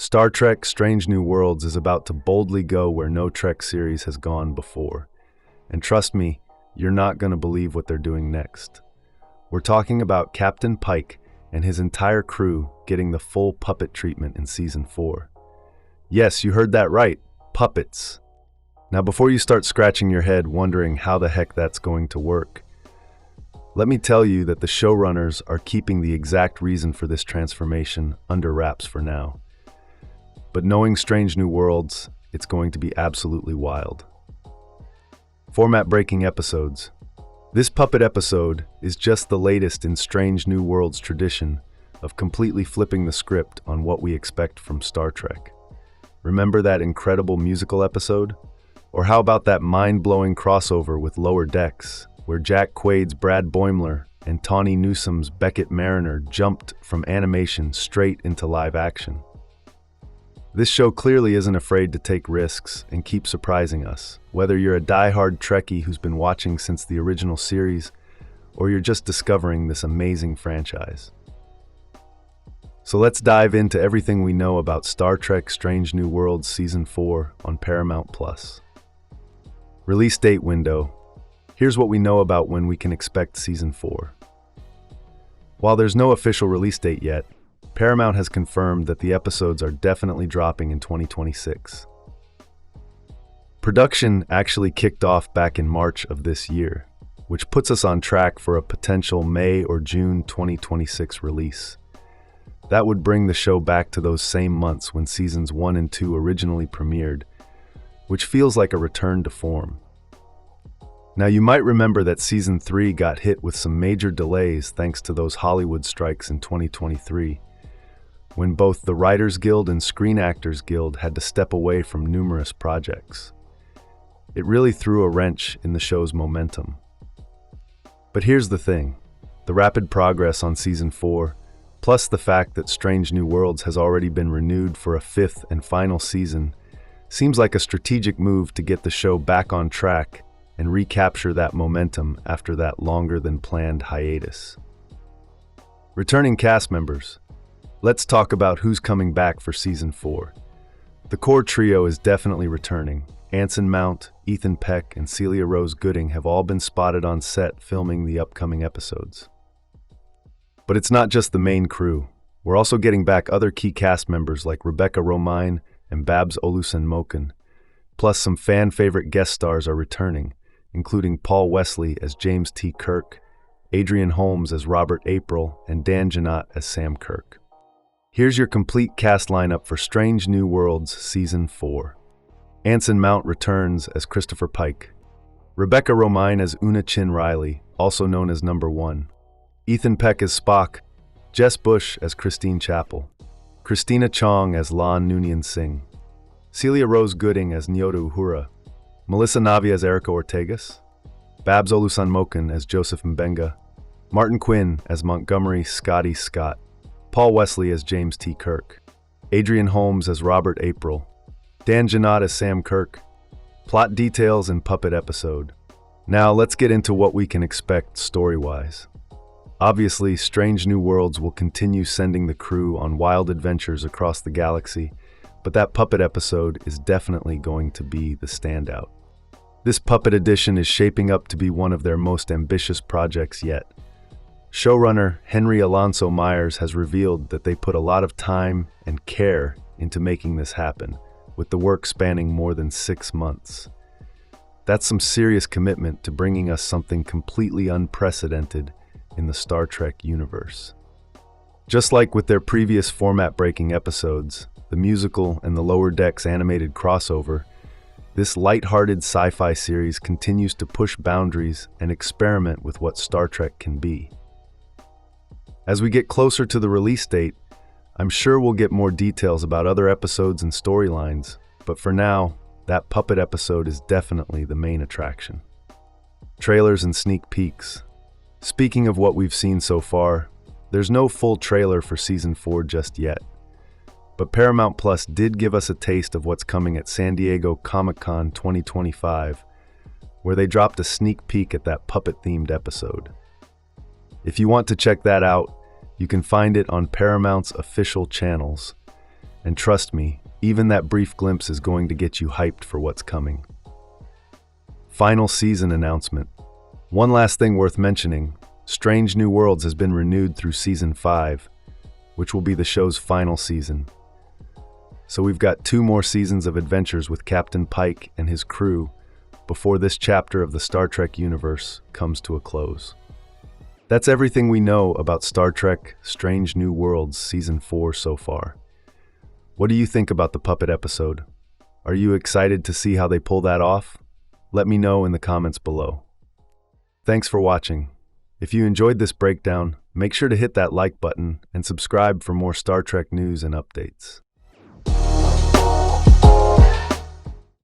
Star Trek Strange New Worlds is about to boldly go where no Trek series has gone before. And trust me, you're not going to believe what they're doing next. We're talking about Captain Pike and his entire crew getting the full puppet treatment in Season 4. Yes, you heard that right, puppets. Now before you start scratching your head wondering how the heck that's going to work, let me tell you that the showrunners are keeping the exact reason for this transformation under wraps for now. But knowing Strange New Worlds, it's going to be absolutely wild. Format-breaking episodes. This puppet episode is just the latest in Strange New Worlds tradition of completely flipping the script on what we expect from Star Trek. Remember that incredible musical episode? Or how about that mind-blowing crossover with Lower Decks, where Jack Quaid's Brad Boimler and Tawny Newsom's Beckett Mariner jumped from animation straight into live action? This show clearly isn't afraid to take risks and keep surprising us, whether you're a die-hard Trekkie who's been watching since the original series, or you're just discovering this amazing franchise. So let's dive into everything we know about Star Trek Strange New Worlds Season 4 on Paramount+. Release date window. Here's what we know about when we can expect Season 4. While there's no official release date yet, Paramount has confirmed that the episodes are definitely dropping in 2026. Production actually kicked off back in March of this year, which puts us on track for a potential May or June 2026 release. That would bring the show back to those same months when Seasons 1 and 2 originally premiered, which feels like a return to form. Now you might remember that Season 3 got hit with some major delays thanks to those Hollywood strikes in 2023. When both the Writers Guild and Screen Actors Guild had to step away from numerous projects. It really threw a wrench in the show's momentum. But here's the thing, the rapid progress on Season 4, plus the fact that Strange New Worlds has already been renewed for a 5th and final season, seems like a strategic move to get the show back on track and recapture that momentum after that longer-than-planned hiatus. Returning cast members. Let's talk about who's coming back for Season 4. The core trio is definitely returning. Anson Mount, Ethan Peck, and Celia Rose Gooding have all been spotted on set filming the upcoming episodes. But it's not just the main crew. We're also getting back other key cast members like Rebecca Romijn and Babs Oluseun-Mokin. Plus some fan-favorite guest stars are returning, including Paul Wesley as James T. Kirk, Adrian Holmes as Robert April, and Dan Jeannotte as Sam Kirk. Here's your complete cast lineup for Strange New Worlds Season 4. Anson Mount returns as Christopher Pike. Rebecca Romijn as Una Chin Riley, also known as Number 1. Ethan Peck as Spock. Jess Bush as Christine Chappell. Christina Chong as Lan Noonien Singh. Celia Rose Gooding as Nyota Uhura. Melissa Navi as Erica Ortegas. Babs Oluseun-Mokin as Joseph Mbenga. Martin Quinn as Montgomery Scotty Scott. Paul Wesley as James T. Kirk, Adrian Holmes as Robert April, Dan Jeannotte as Sam Kirk. Plot details and puppet episode. Now let's get into what we can expect story-wise. Obviously, Strange New Worlds will continue sending the crew on wild adventures across the galaxy, but that puppet episode is definitely going to be the standout. This puppet edition is shaping up to be one of their most ambitious projects yet. Showrunner Henry Alonso Myers has revealed that they put a lot of time and care into making this happen, with the work spanning more than 6 months. That's some serious commitment to bringing us something completely unprecedented in the Star Trek universe. Just like with their previous format-breaking episodes, the musical and the Lower Decks animated crossover, this light-hearted sci-fi series continues to push boundaries and experiment with what Star Trek can be. As we get closer to the release date, I'm sure we'll get more details about other episodes and storylines, but for now, that puppet episode is definitely the main attraction. Trailers and sneak peeks. Speaking of what we've seen so far, there's no full trailer for Season 4 just yet, but Paramount Plus did give us a taste of what's coming at San Diego Comic-Con 2025, where they dropped a sneak peek at that puppet-themed episode. If you want to check that out, you can find it on Paramount's official channels. And trust me, even that brief glimpse is going to get you hyped for what's coming. Final season announcement. One last thing worth mentioning, Strange New Worlds has been renewed through Season 5, which will be the show's final season. So we've got 2 more seasons of adventures with Captain Pike and his crew before this chapter of the Star Trek universe comes to a close. That's everything we know about Star Trek Strange New Worlds Season 4 so far. What do you think about the puppet episode? Are you excited to see how they pull that off? Let me know in the comments below. Thanks for watching. If you enjoyed this breakdown, make sure to hit that like button and subscribe for more Star Trek news and updates.